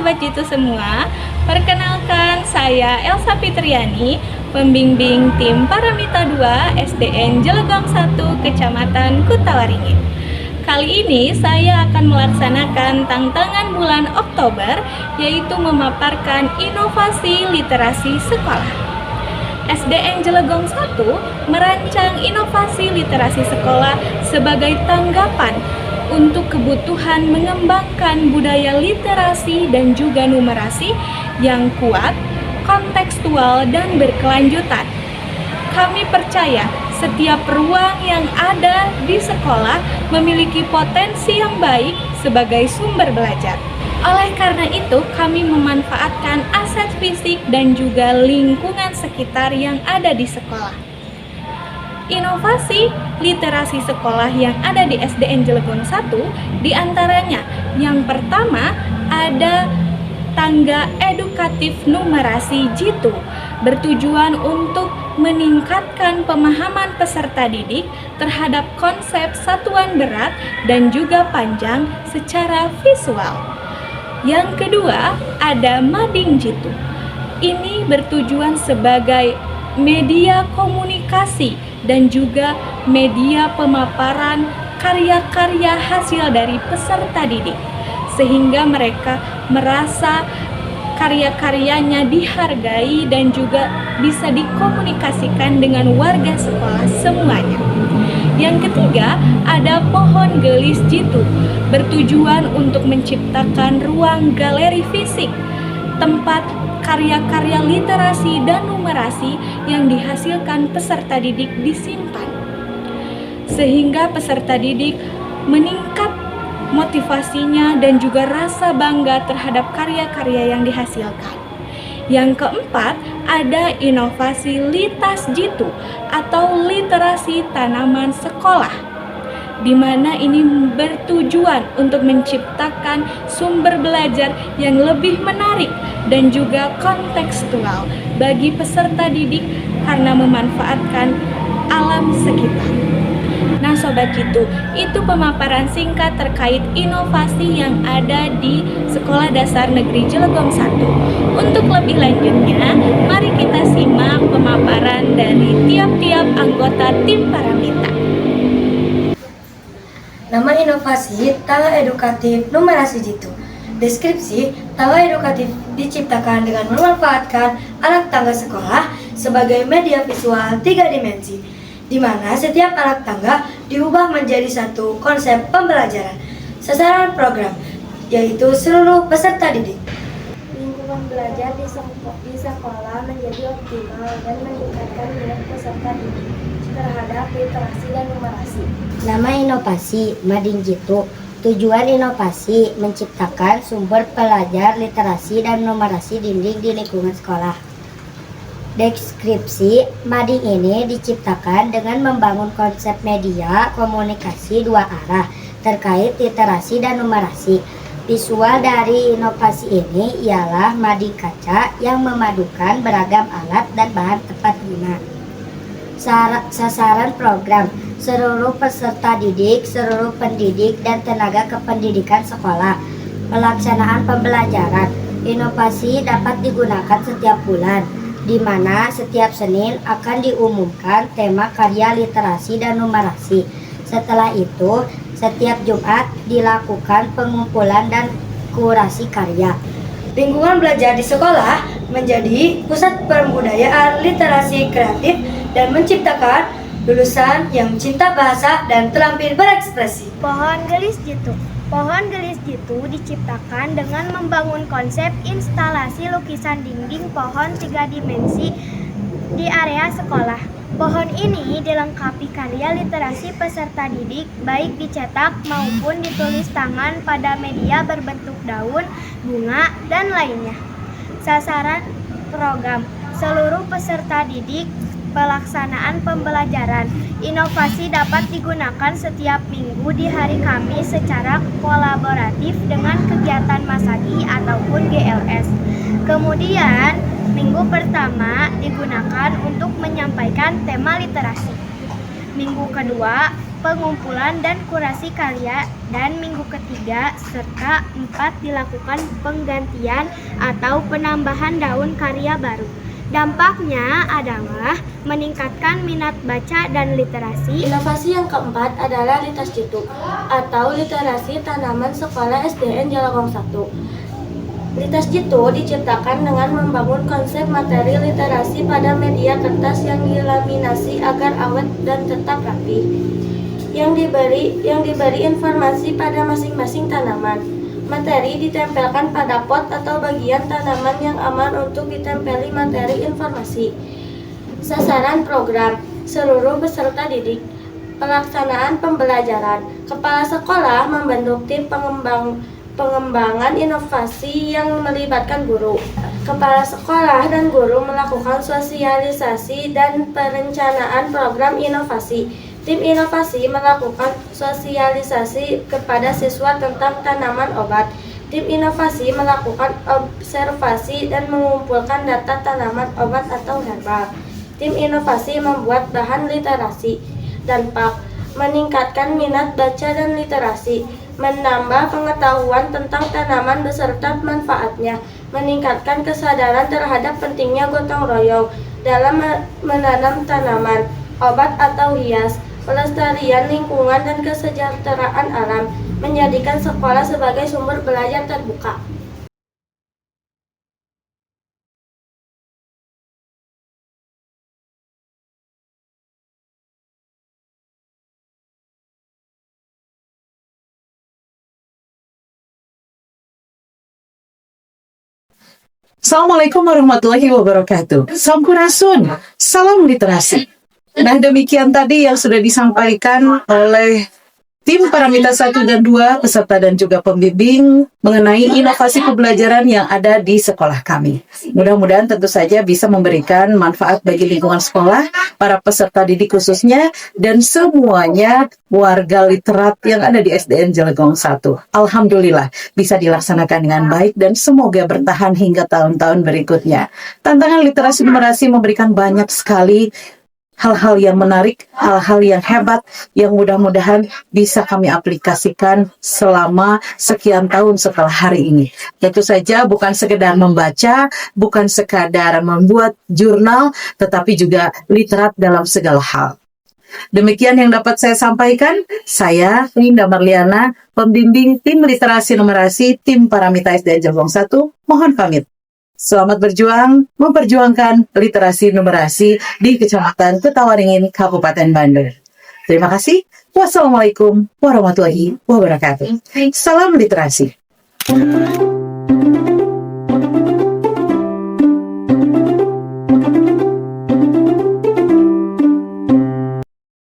Sobat Jitu semua, perkenalkan saya Elsa Fitriani, pembimbing tim Paramita 2 SDN Jelegong 1 Kecamatan Kutawaringin. Kali ini saya akan melaksanakan tantangan bulan Oktober, yaitu memaparkan inovasi literasi sekolah. SDN Jelegong 1 merancang inovasi literasi sekolah sebagai tanggapan untuk kebutuhan mengembangkan budaya literasi dan juga numerasi yang kuat, kontekstual, dan berkelanjutan. Kami percaya setiap ruang yang ada di sekolah memiliki potensi yang baik sebagai sumber belajar. Oleh karena itu, kami memanfaatkan aset fisik dan juga lingkungan sekitar yang ada di sekolah. Inovasi literasi sekolah yang ada di SDN Jelegong 1 diantaranya, yang pertama ada tangga edukatif numerasi Jitu, bertujuan untuk meningkatkan pemahaman peserta didik terhadap konsep satuan berat dan juga panjang secara visual. Yang kedua, ada Mading Jitu. Ini bertujuan sebagai media komunikasi dan juga media pemaparan karya-karya hasil dari peserta didik, sehingga mereka merasa karya-karyanya dihargai dan juga bisa dikomunikasikan dengan warga sekolah semuanya. Yang ketiga, ada Pohon Gelis Jitu, bertujuan untuk menciptakan ruang galeri fisik, tempat karya-karya literasi dan numerasi yang dihasilkan peserta didik disimpan, sehingga peserta didik meningkat motivasinya dan juga rasa bangga terhadap karya-karya yang dihasilkan. Yang keempat, ada inovasi Litas Jitu atau literasi tanaman sekolah, di mana ini bertujuan untuk menciptakan sumber belajar yang lebih menarik dan juga kontekstual bagi peserta didik karena memanfaatkan alam sekitar. Nah Sobat Jitu, itu pemaparan singkat terkait inovasi yang ada di Sekolah Dasar Negeri Jelegong 1. Untuk lebih lanjutnya, mari kita simak pemaparan dari tiap-tiap anggota tim Paramita. Nama inovasi tangga edukatif numerasi Jitu. Deskripsi, tangga edukatif diciptakan dengan memanfaatkan alat tangga sekolah sebagai media visual 3 dimensi, di mana setiap alat tangga diubah menjadi satu konsep pembelajaran. Sasaran program, yaitu seluruh peserta didik. Lingkungan belajar di sekolah menjadi optimal dan meningkatkan minat peserta didik terhadap literasi dan numerasi. Nama inovasi Mading Jitu. Tujuan inovasi menciptakan sumber pelajar literasi dan numerasi dinding di lingkungan sekolah. Deskripsi, Mading ini diciptakan dengan membangun konsep media komunikasi dua arah terkait literasi dan numerasi. Visual dari inovasi ini ialah mading kaca yang memadukan beragam alat dan bahan tepat guna. Sasaran program, seluruh peserta didik, seluruh pendidik, dan tenaga kependidikan sekolah. Pelaksanaan pembelajaran, inovasi dapat digunakan setiap bulan, di mana setiap Senin akan diumumkan tema karya literasi dan numerasi. Setelah itu, setiap Jumat dilakukan pengumpulan dan kurasi karya. Lingkungan belajar di sekolah menjadi pusat pembudayaan literasi kreatif dan menciptakan lulusan yang cinta bahasa dan terampil berekspresi. Pohon Gelis Jitu. Pohon Gelis Jitu diciptakan dengan membangun konsep instalasi lukisan dinding pohon 3 dimensi di area sekolah. Pohon ini dilengkapi karya literasi peserta didik, baik dicetak maupun ditulis tangan pada media berbentuk daun, bunga, dan lainnya. Sasaran program, seluruh peserta didik. Pelaksanaan pembelajaran, inovasi dapat digunakan setiap minggu di hari Kamis secara kolaboratif dengan kegiatan Masagi ataupun GLS. Kemudian, minggu pertama digunakan untuk menyampaikan tema literasi. Minggu kedua, pengumpulan dan kurasi karya, dan minggu ketiga serta 4 dilakukan penggantian atau penambahan daun karya baru. Dampaknya adalah meningkatkan minat baca dan literasi. Inovasi yang keempat adalah Litas Jitu atau literasi tanaman sekolah SDN Jelagong 1. Litas Jitu diciptakan dengan membangun konsep materi literasi pada media kertas yang dilaminasi agar awet dan tetap rapi. Yang diberi informasi pada masing-masing tanaman. Materi ditempelkan pada pot atau bagian tanaman yang aman untuk ditempeli materi informasi. Sasaran program seluruh peserta didik. Pelaksanaan pembelajaran. Kepala sekolah membentuk tim pengembangan inovasi yang melibatkan guru. Kepala sekolah dan guru melakukan sosialisasi dan perencanaan program inovasi. Tim inovasi melakukan sosialisasi kepada siswa tentang tanaman obat. Tim inovasi melakukan observasi dan mengumpulkan data tanaman obat atau herbal. Tim inovasi membuat bahan literasi. Dampak: meningkatkan minat baca dan literasi, menambah pengetahuan tentang tanaman beserta manfaatnya, meningkatkan kesadaran terhadap pentingnya gotong royong dalam menanam tanaman, obat atau hias, pelestarian lingkungan dan kesejahteraan alam, menjadikan sekolah sebagai sumber belajar terbuka. Assalamualaikum warahmatullahi wabarakatuh. Sampurasun, salam literasi. Nah, demikian tadi yang sudah disampaikan oleh tim Paramita 1 dan 2, peserta dan juga pembimbing mengenai inovasi pembelajaran yang ada di sekolah kami. Mudah-mudahan tentu saja bisa memberikan manfaat bagi lingkungan sekolah, para peserta didik khususnya, dan semuanya warga literat yang ada di SDN Jelagong 1. Alhamdulillah bisa dilaksanakan dengan baik dan semoga bertahan hingga tahun-tahun berikutnya. Tantangan literasi numerasi memberikan banyak sekali hal-hal yang menarik, hal-hal yang hebat, yang mudah-mudahan bisa kami aplikasikan selama sekian tahun setelah hari ini. Tentu saja bukan sekedar membaca, bukan sekadar membuat jurnal, tetapi juga literat dalam segala hal. Demikian yang dapat saya sampaikan. Saya, Linda Marliana, pembimbing tim literasi numerasi, tim Paramita SDN Jelagong 1, mohon pamit. Selamat berjuang, memperjuangkan literasi numerasi di Kecamatan Ketawaringin, Kabupaten Bandung. Terima kasih. Wassalamualaikum warahmatullahi wabarakatuh. Salam literasi.